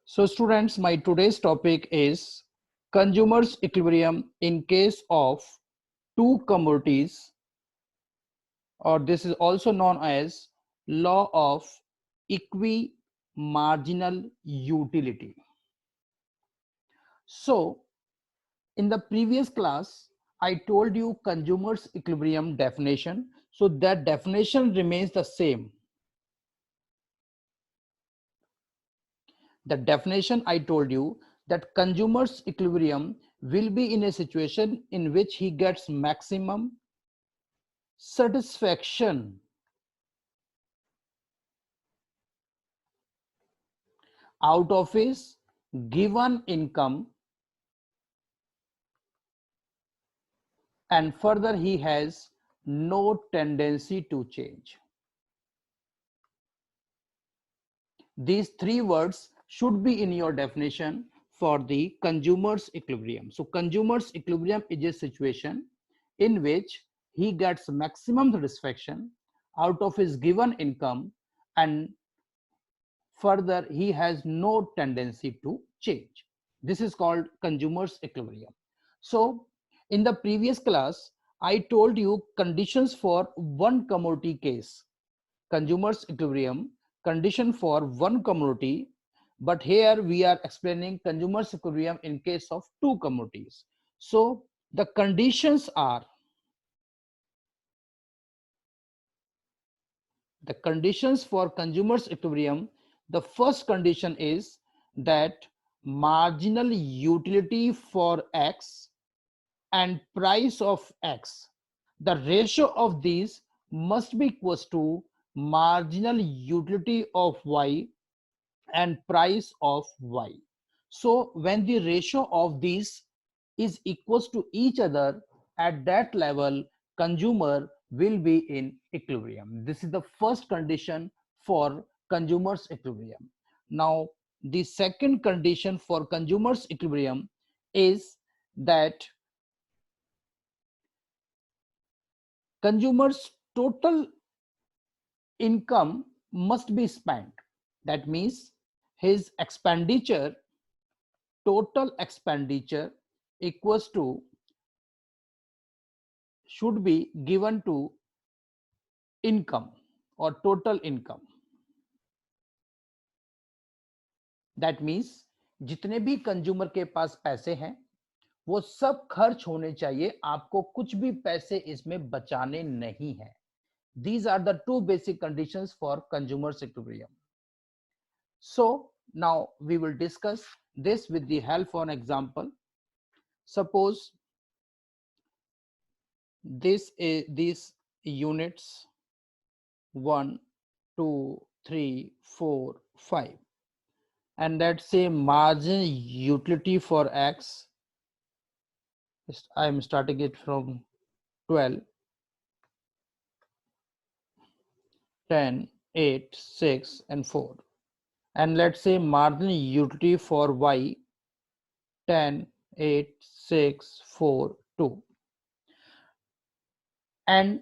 So students, my today's topic is consumers equilibrium in case of two commodities, or this is also known as law of equi-marginal utility. So in the previous class, I told you consumers equilibrium definition. So that definition remains the same. The definition I told you that consumer's equilibrium will be in a situation in which he gets maximum satisfaction out of his given income, and further he has no tendency to change. These three words should be in your definition for the consumer's equilibrium. So consumer's equilibrium is a situation in which he gets maximum satisfaction out of his given income, and further he has no tendency to change. This is called consumer's equilibrium. So in the previous class, I told you conditions for one commodity case, consumer's equilibrium condition for one commodity, but here we are explaining consumer's equilibrium in case of two commodities. So the conditions are, the conditions for consumer's equilibrium, the first condition is that marginal utility for X and price of X, the ratio of these must be equals to marginal utility of Y and price of Y. So when the ratio of these is equals to each other, at that level consumer will be in equilibrium. This is the first condition for consumer's equilibrium. Now the second condition for consumer's equilibrium is that consumer's total income must be spent. That means his expenditure, total expenditure equals to, should be given to income or total income. That means जितने भी consumer के पास पैसे हैं वो सब खर्च होने चाहिए, आपको कुछ भी पैसे इसमें बचाने नहीं है. These are the two basic conditions for consumer's equilibrium. So now we will discuss this with the help of an example. Suppose these units 1, 2, 3, 4, 5, and let's say margin utility for X, I'm starting it from 12, 10, 8, 6, and 4. And let's say margin utility for Y 10, 8, 6, 4, 2. And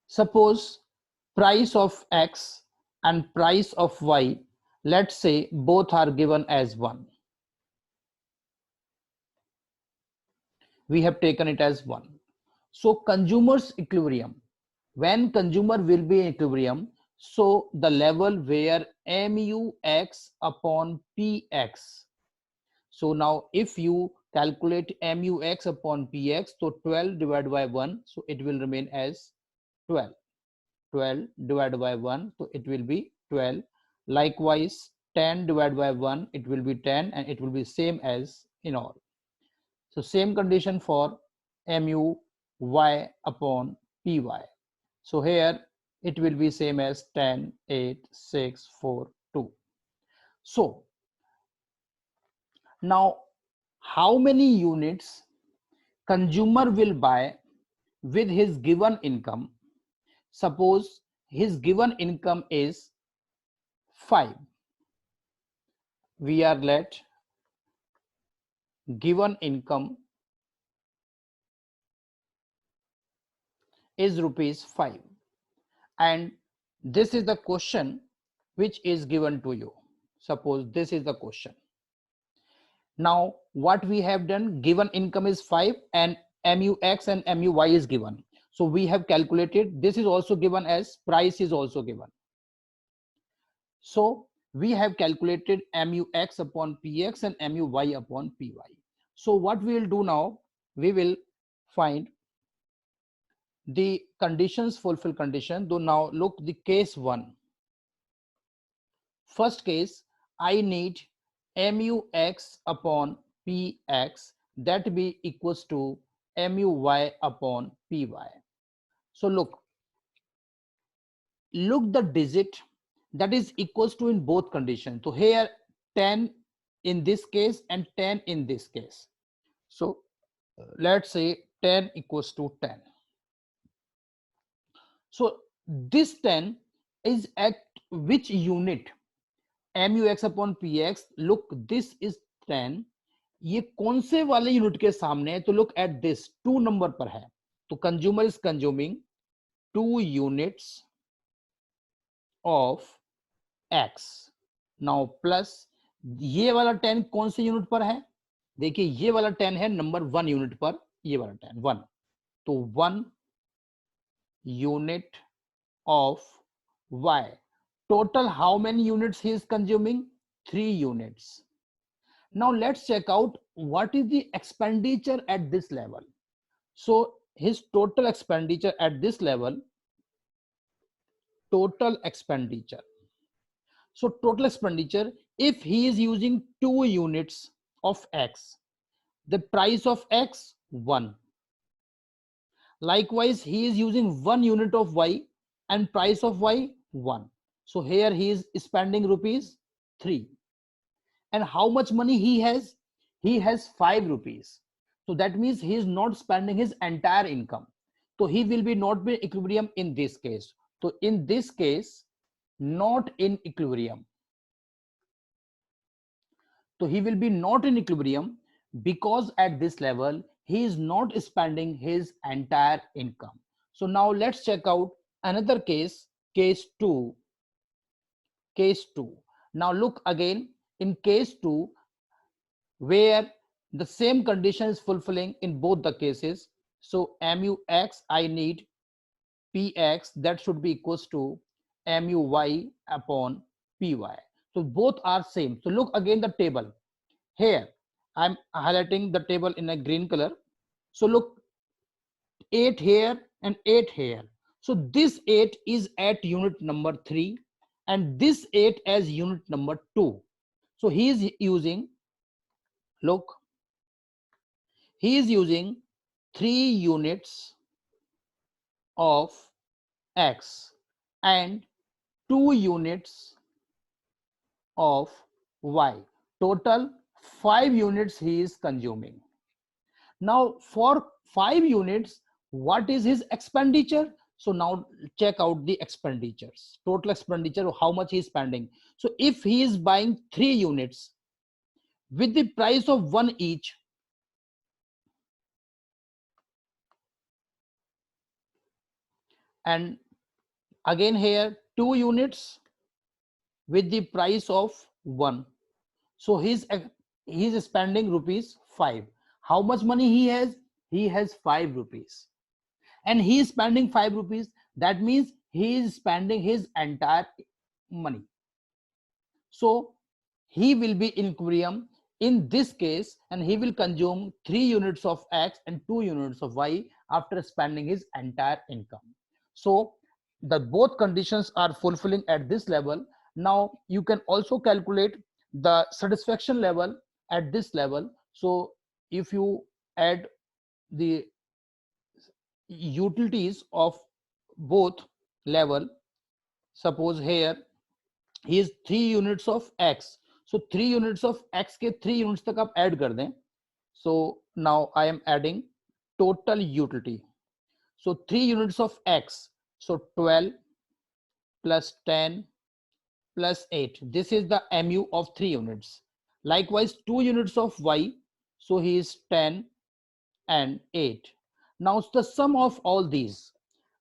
suppose price of X and price of Y, let's say both are given as 1. We have taken it as 1. So consumer's equilibrium, when consumer will be in equilibrium, so the level where MUX upon PX. So now if you calculate MUX upon PX, so 12 divided by 1, so it will remain as 12. 12 divided by 1, so it will be 12. Likewise 10 divided by 1, it will be 10, and it will be same as in all. So same condition for MUY upon PY. So here it will be same as 10, 8, 6, 4, 2. So now how many units consumer will buy with his given income? Suppose his given income is 5. We are let given income is rupees 5, and this is the question which is given to you. Suppose this is the question. Now what we have done, given income is 5 and MUX and MUY is given. So we have calculated, this is also given as price is also given. So we have calculated MUX upon PX and MUY upon PY. So what we will do now, we will find the conditions, fulfill condition. So now look the case 1. First case, I need MUX upon PX that be equals to MUY upon PY. So look the digit that is equals to in both conditions. So here 10 in this case and 10 in this case. So let's say 10 equals to 10. So this 10 is at which unit? MUX upon PX. Look, this is 10. ये कौन से वाले unit के सामने है? तो look at this, 2 number पर है. तो consumer is consuming 2 units of X. Now plus ये वाला 10 कौन से यूनिट पर है? देखिए ये वाला 10 है नंबर 1 यूनिट पर, ये वाला 10 1. तो 1 unit of Y. Total how many units he is consuming? 3 units. Now let's check out what is the expenditure at this level. So his total expenditure at this level, total expenditure. So total expenditure, if he is using 2 units of X, the price of X 1. Likewise, he is using 1 unit of Y and price of Y 1. So here he is spending rupees 3. And how much money he has? He has 5 rupees. So that means he is not spending his entire income. So he will be not be equilibrium in this case. So in this case, not in equilibrium. So he will be not in equilibrium because at this level, he is not spending his entire income. So now let's check out another case, case 2. Case 2. Now look again in case 2, where the same condition is fulfilling in both the cases. So MUX, I need PX, that should be equals to MUY upon PY. So both are same. So look again the table. Here I'm highlighting the table in a green color. So look, 8 here and 8 here. So this 8 is at unit number 3 and this 8 as unit number 2. So he is using, look, he is using 3 units of X and 2 units of Y. Total 5 units he is consuming. Now for 5 units, what is his expenditure? So now check out the expenditures, total expenditure, how much he is spending. So if he is buying 3 units with the price of 1 each, and again here 2 units with the price of 1. So he's spending rupees 5. How much money he has? He has 5 rupees. And he is spending 5 rupees. That means he is spending his entire money. So he will be in equilibrium in this case, and he will consume 3 units of X and 2 units of Y after spending his entire income. So the both conditions are fulfilling at this level. Now you can also calculate the satisfaction level at this level. So if you add the utilities of both level, suppose here he is 3 units of X. So 3 units of X के 3 units तक आप add कर दें. So now I am adding total utility. So 3 units of X. So 12 plus 10 plus 8. This is the MU of 3 units. Likewise 2 units of Y. So he is 10 and 8. Now the sum of all these.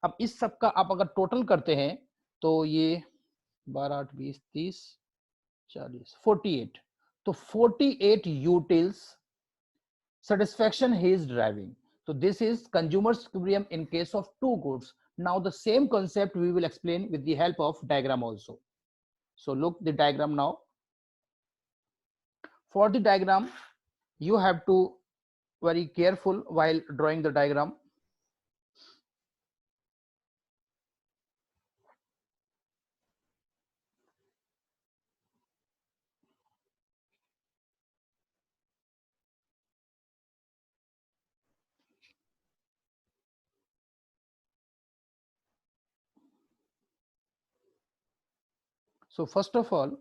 अब इस सब का आप अगर total करते हैं तो ये 12 8 20 30 40 48, तो 48 utils satisfaction he is driving. So this is consumer's equilibrium in case of two goods. Now the same concept we will explain with the help of diagram also. So look the diagram now. For the diagram, you have to very careful while drawing the diagram. So first of all,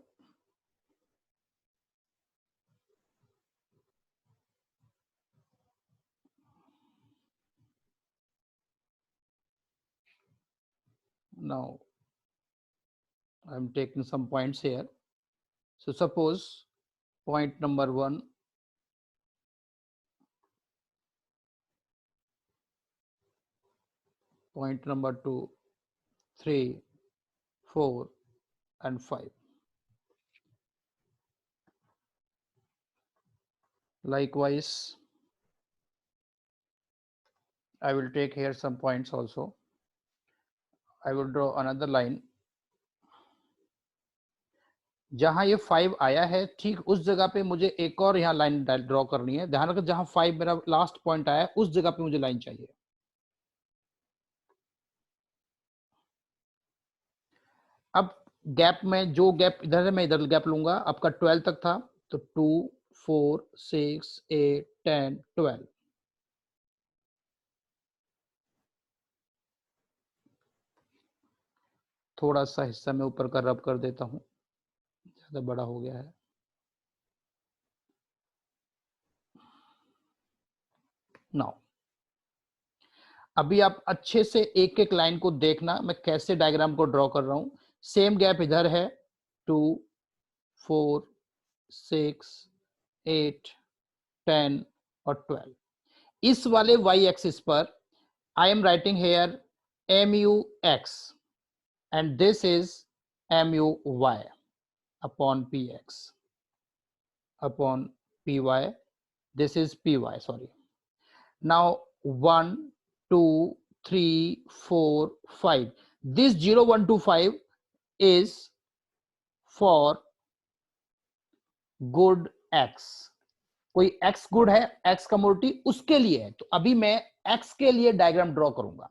now I'm taking some points here. So suppose point number 1, point number 2, 3, 4 and 5. Likewise, I will take here some points also. I will draw another line. जहां ये 5 आया है ठीक उस जगह पे मुझे एक और यहाँ लाइन ड्रॉ करनी है। ध्यान रखो जहां 5 मेरा लास्ट पॉइंट आया है उस जगह पे मुझे लाइन चाहिए। अब गैप में जो गैप इधर है मैं इधर गैप लूंगा। आपका 12 तक था तो 2 4 6 8 10 12। थोड़ा सा हिस्सा मैं ऊपर का रब कर देता हूं, ज्यादा बड़ा हो गया है। नाउ अभी आप अच्छे से एक एक लाइन को देखना मैं कैसे डायग्राम को ड्रॉ कर रहा हूं। सेम गैप इधर है 2 4 6 8 10 और 12। इस वाले y एक्सिस पर आई am writing here MUX and this is MUY upon PX upon PY. This is PY, sorry. Now 1 2 3 4 5. This 0 1 2 5 is for good X. कोई X गुड है, X कमोडिटी उसके लिए है। तो अभी मैं X के लिए डायग्राम ड्रॉ करूंगा।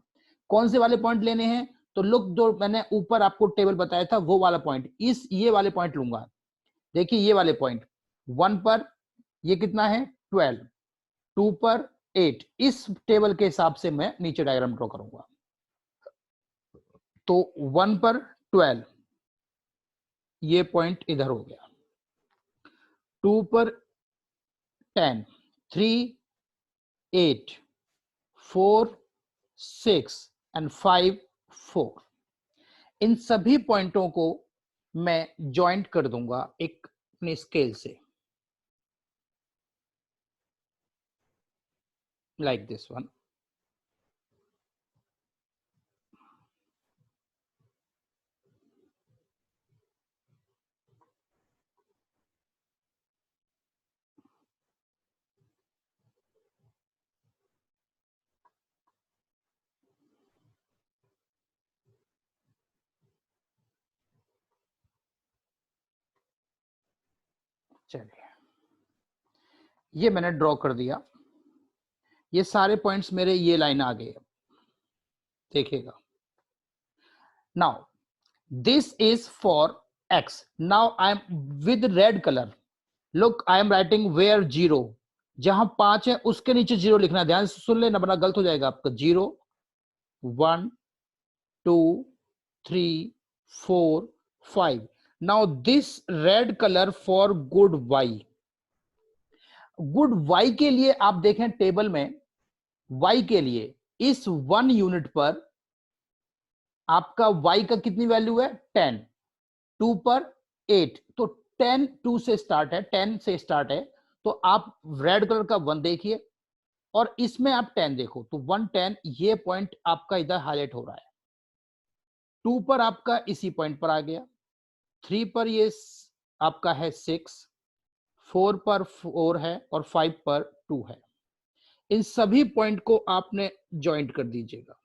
कौन से वाले पॉइंट लेने हैं? तो लुक जो मैंने ऊपर आपको टेबल बताया था वो वाला पॉइंट, इस ये वाले पॉइंट लूंगा। देखिए ये वाले पॉइंट 1 पर ये कितना है 12, 2 पर 8। इस टेबल के हिसाब से मैं नीचे डायग्राम ड्रॉ करूंगा। तो 1 पर 12 ये पॉइंट इधर हो गया, 2 पर 10, 3 8, 4 6 एंड 5 4। इन सभी पॉइंटों को मैं ज्वाइंट कर दूंगा एक अपने स्केल से, लाइक दिस वन। चलिए ये मैंने ड्रॉ कर दिया। ये सारे पॉइंट्स मेरे ये लाइन आ गए, देखिएगा। Now this is for X. Now I am with red colour, look I am writing where 0। जहां 5 है उसके नीचे 0 लिखना, ध्यान से सुन लेना वरना गलत हो जाएगा आपका। 0 1 2 3 4 5। Now this red colour for good Y. Good Y के लिए आप देखें टेबल में, वाई के लिए इस 1 यूनिट पर आपका वाई का कितनी वैल्यू है 10, 2 पर 8। तो 10 2 से स्टार्ट है, 10 से स्टार्ट है। तो आप रेड कलर का 1 देखिए और इसमें आप 10 देखो तो 1 10 ये पॉइंट आपका इधर हाईलाइट हो रहा है। 2 पर आपका इसी पॉइंट पर आ गया, 3 पर ये आपका है 6, 4 पर 4 है और 5 पर 2 है। इन सभी पॉइंट को आपने ज्वाइंट कर दीजिएगा।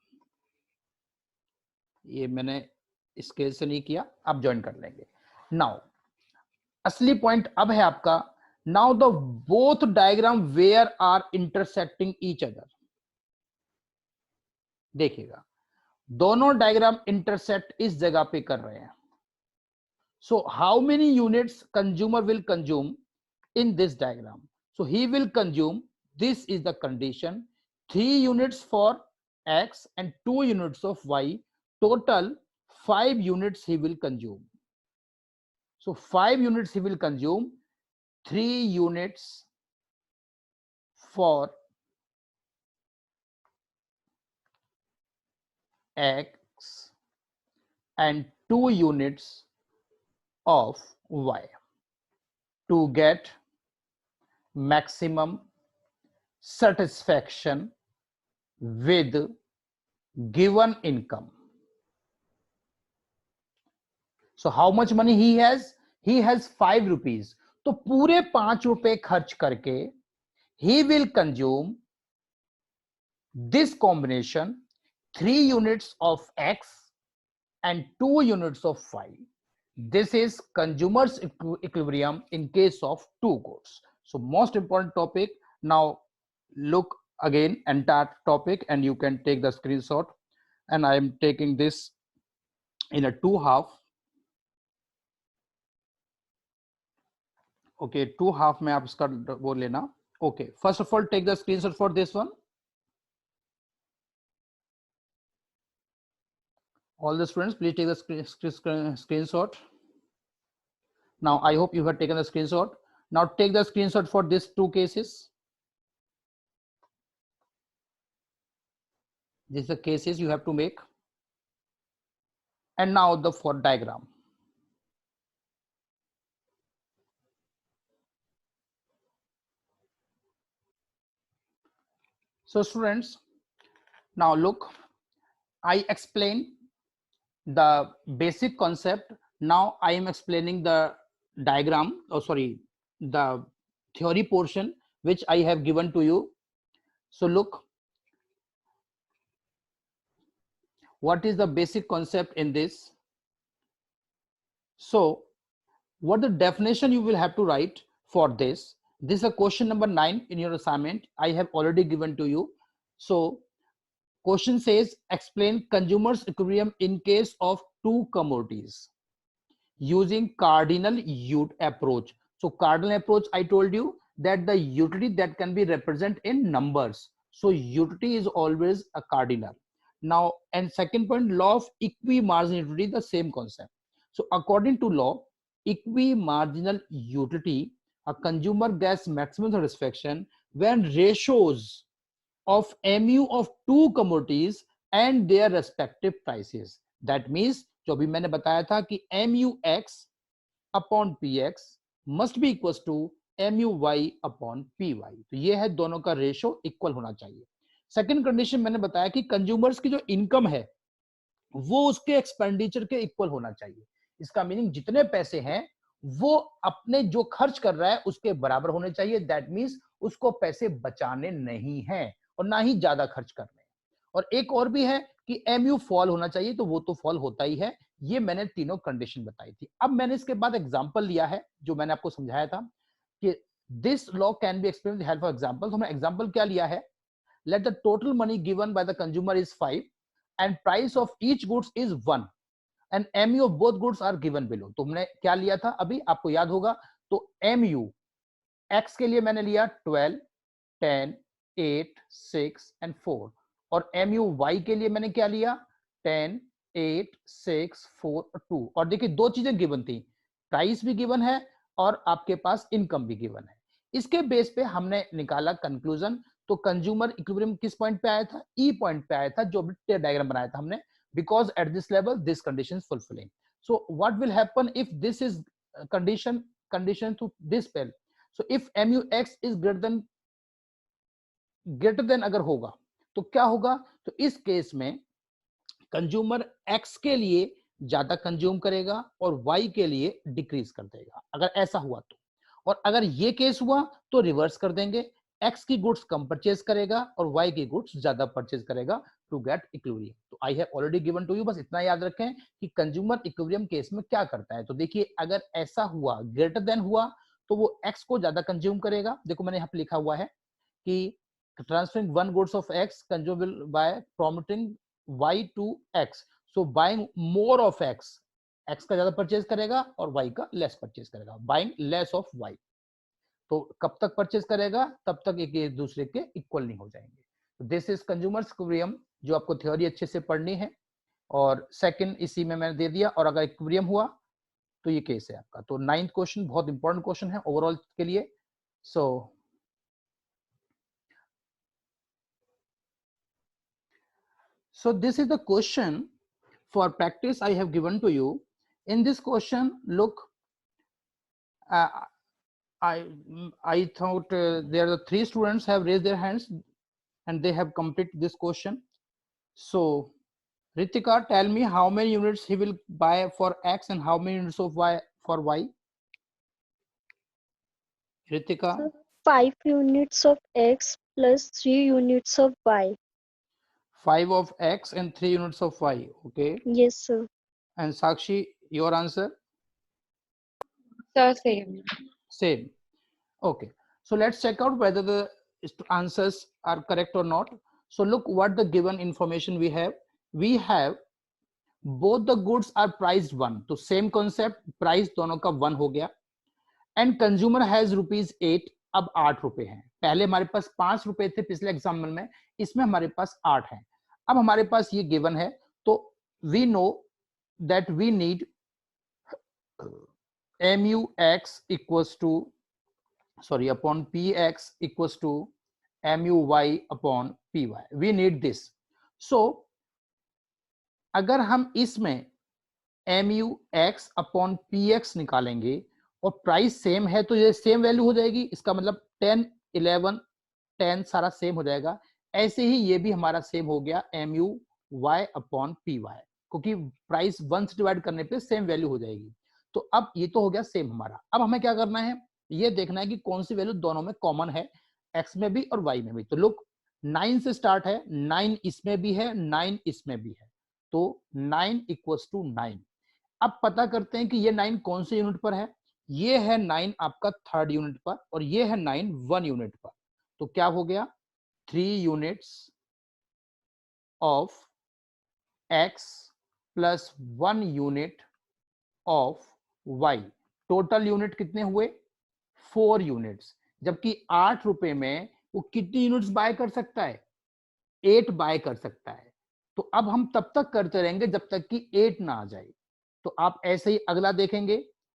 ये मैंने स्केल से नहीं किया, आप ज्वाइन कर लेंगे। नाउ असली पॉइंट अब है आपका, now the both diagram were are intersecting each other. देखिएगा दोनों डायग्राम इंटरसेक्ट इस जगह पे कर रहे हैं। So how many units consumer will consume in this diagram? So he will consume, this is the condition, 3 units for X and 2 units of Y, total 5 units he will consume. So 5 units he will consume, 3 units for X and 2 units of Y to get maximum satisfaction with given income. So how much money he has? He has 5 rupees. तो पूरे 5 रुपए खर्च करके he will consume this combination 3 units of X and 2 units of Y. This is consumer's equilibrium in case of two goods. So most important topic. Now look again entire topic and you can take the screenshot, and I am taking this in a 2 half. Okay, 2 half में आप इसका वो लेना. Okay, first of all take the screenshot for this one. All the students please take the screenshot. Now I hope you have taken the screenshot. Now take the screenshot for these two cases. These are the cases you have to make. And now the for diagram. So students, now look, I explained the basic concept. Now I am explaining the diagram, the theory portion which I have given to you. So look, what is the basic concept in this? So what the definition you will have to write for this. This is a question number 9 in your assignment. I have already given to you. So question says explain consumer's equilibrium in case of two commodities using cardinal approach. So cardinal approach, I told you that the utility that can be represented in numbers. So utility is always a cardinal. Now, and second point, law of equimarginal utility, the same concept. So according to law, equimarginal utility, a consumer gets maximum satisfaction when ratios of mu of two commodities and their respective prices. That means जो भी मैंने बताया था कि MUX upon PX must be equals to MUY upon PY. तो ये है दोनों का रेशो इक्वल होना चाहिए. सेकंड कंडीशन मैंने बताया कि कंज्यूमर्स की जो इनकम है वो उसके एक्सपेंडिचर के इक्वल होना चाहिए. इसका मीनिंग जितने पैसे हैं वो अपने जो खर्च कर रहा है उसके बराबर होने चाहिए. दैट मीन्स उसको पैसे बचाने नहीं है और ना ही ज्यादा खर्च करने. और एक और भी है कि MU फॉल होना चाहिए, तो वो तो फॉल होता ही है. ये मैंने तीनों कंडीशन बताई थी. अब मैंने इसके बाद एग्जांपल लिया है जो मैंने आपको समझाया था कि this law can be explained with help of example. तो हमने एग्जांपल क्या लिया है? Let the total money given by the consumer is 5 and price of each goods is 1 and MU of both goods are given below. तो हमने क्या लिया था अभी आपको याद होगा. तो MU X के लिए मैंने लिया 12, 10, 8, 6 and 4 और MU Y के लिए मैंने क्या लिया 10, 8, 6, 4 और 2. और देखिए दो चीजें गिवन थी, प्राइस भी गिवन है और आपके पास इनकम भी गिवन है. इसके बेस पे हमने निकाला कंक्लूजन. तो कंज्यूमर इक्विलिब्रियम किस पॉइंट पे आया था? ई पॉइंट पे आया था जो डायग्राम बनाया था हमने. Because at this level this condition fulfilling. So what will happen if this is condition to this pale. So if MUX is greater than अगर होगा तो क्या होगा? तो इस केस में कंज्यूमर X के लिए ज्यादा कंज्यूम करेगा और y के लिए डिक्रीज कर देगा, अगर ऐसा हुआ तो। और अगर ये केस हुआ तो रिवर्स कर देंगे, x की गुड्स कम परचेज करेगा और y की गुड्स ज्यादा परचेज करेगा टू गेट इक्विलिब्रियम। तो I have already given to you, बस इतना याद रखें कि कंज्यूमर इक्विलिब्रियम केस में क्या करता है। तो देखिए अगर ऐसा हुआ, ग्रेटर देन हुआ, तो वो x को ज्यादा कंज्यूम करेगा। देखो मैंने यहाँ पे लिखा हुआ है कि transferring one goods of x consumable by promoting y to x, so buying more of x, x का ज्यादा परचेज करेगा और y का लेस परचेज करेगा, बाइंग लेस ऑफ y। तो कब तक परचेज करेगा, तब तक एक दूसरे के इक्वल नहीं हो जाएंगे। दिस इज कंज्यूमर्स इक्विलिब्रियम, जो आपको थ्योरी अच्छे से पढ़नी है। और सेकंड इसी में मैंने दे दिया, और अगर इक्विलिब्रियम हुआ तो ये केस है आपका। तो 9th क्वेश्चन बहुत इंपॉर्टेंट क्वेश्चन है ओवरऑल के लिए। So this is the question for practice I have given to you. In this question, look, I thought there are 3 students have raised their hands and they have completed this question. So Ritika, tell me how many units he will buy for X and how many units of Y for Y. Ritika. Sir, 5 units of X plus 3 units of Y. 5 of X and 3 units of Y. Okay. Yes, sir. And Sakshi, your answer? Sir, same. Same. Okay. So let's check out whether the answers are correct or not. So look what the given information we have. We have both the goods are priced 1. तो same concept, price दोनों का 1 हो गया. And consumer has ₹8. अब 8 रुपए हैं. पहले हमारे पास 5 रुपए थे पिछले एग्जाम्पल में, इसमें हमारे पास 8 हैं. अब हमारे पास ये गिवन है, तो we know that we need MUX equals to, sorry, upon PX equals to MUY upon PY. We need this. So अगर हम इसमें MUX upon PX निकालेंगे और प्राइस सेम है तो ये सेम वैल्यू हो जाएगी, इसका मतलब 10, 11, 10 सारा सेम हो जाएगा। ऐसे ही ये भी हमारा सेम हो गया MUY upon PY, क्योंकि प्राइस 1 से डिवाइड करने पे सेम वैल्यू हो जाएगी। तो अब ये तो हो गया सेम हमारा। अब हमें क्या करना है, ये देखना है कि कौन सी वैल्यू दोनों में कॉमन है, x में भी और y में भी। तो लुक 9 से स्टार्ट है, 9 इसमें भी है, 9 इसमें भी है, तो 9 इक्वल्स टू 9। अब पता करते हैं कि ये 9 कौन से यूनिट पर है। ये है 9 आपका 3rd यूनिट पर और ये है 9 1 यूनिट पर। तो क्या हो गया, 3 units of x plus 1 unit of y। Total unit कितने हुए, 4 यूनिट्स। जबकि 8 रुपए में वो कितनी यूनिट्स बाय कर सकता है, 8 बाय कर सकता है। तो अब हम तब तक करते रहेंगे जब तक कि 8 ना आ जाए। तो आप ऐसे ही अगला देखेंगे,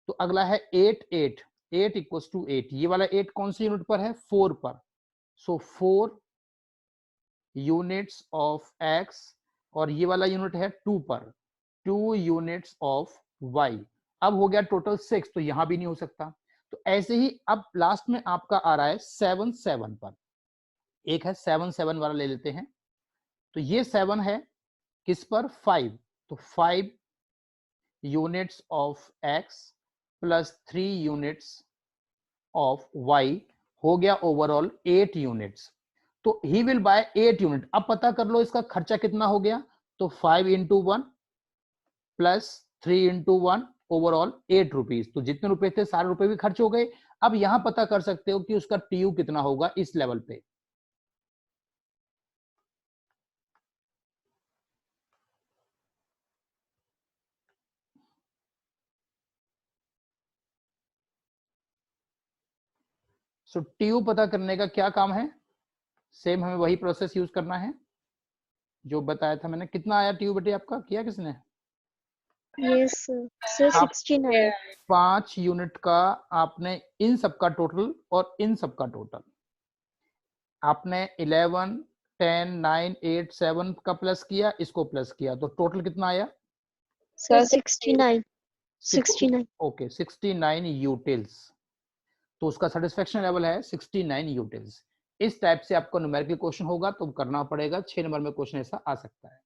तो अगला है 8 8 8 इक्वल्स टू 8। ये वाला 8 कौन सी यूनिट पर है, 4 पर। सो 4 यूनिट्स ऑफ x और ये वाला यूनिट है 2 पर, 2 यूनिट्स ऑफ y। अब हो गया टोटल 6, तो यहां भी नहीं हो सकता। तो ऐसे ही अब लास्ट में आपका आ रहा है 7 7 पर। एक है 7 7 वाला ले लेते हैं। तो ये 7 है किस पर, 5। तो 5 units of x plus 3 units of y हो गया ओवरऑल 8 यूनिट्स। तो ही विल बाय 8 यूनिट। अब पता कर लो इसका खर्चा कितना हो गया। तो 5 into 1 plus 3 into 1 overall 8 rupees. तो जितने रुपए थे सारे रुपए भी खर्च हो गए। अब यहां पता कर सकते हो कि उसका टीयू कितना होगा इस लेवल पे। सो टीयू पता करने का क्या काम है, सेम हमें वही प्रोसेस यूज करना है जो बताया था मैंने। कितना आया टीयू बेटे आपका, किया किसने? Yes, sir. Sir, 69. 5 यूनिट का आपने इन सबका टोटल और इन सबका टोटल आपने 11 10 9 8 7 का प्लस किया, इसको प्लस किया, तो टोटल कितना आया? Sir, 69. 69. Okay 69 utils. तो उसका सेटिस्फेक्शन लेवल है 69 यूटिल्स। इस टाइप से आपको न्यूमेरिकल क्वेश्चन होगा तो करना पड़ेगा। 6 नंबर में क्वेश्चन ऐसा आ सकता है।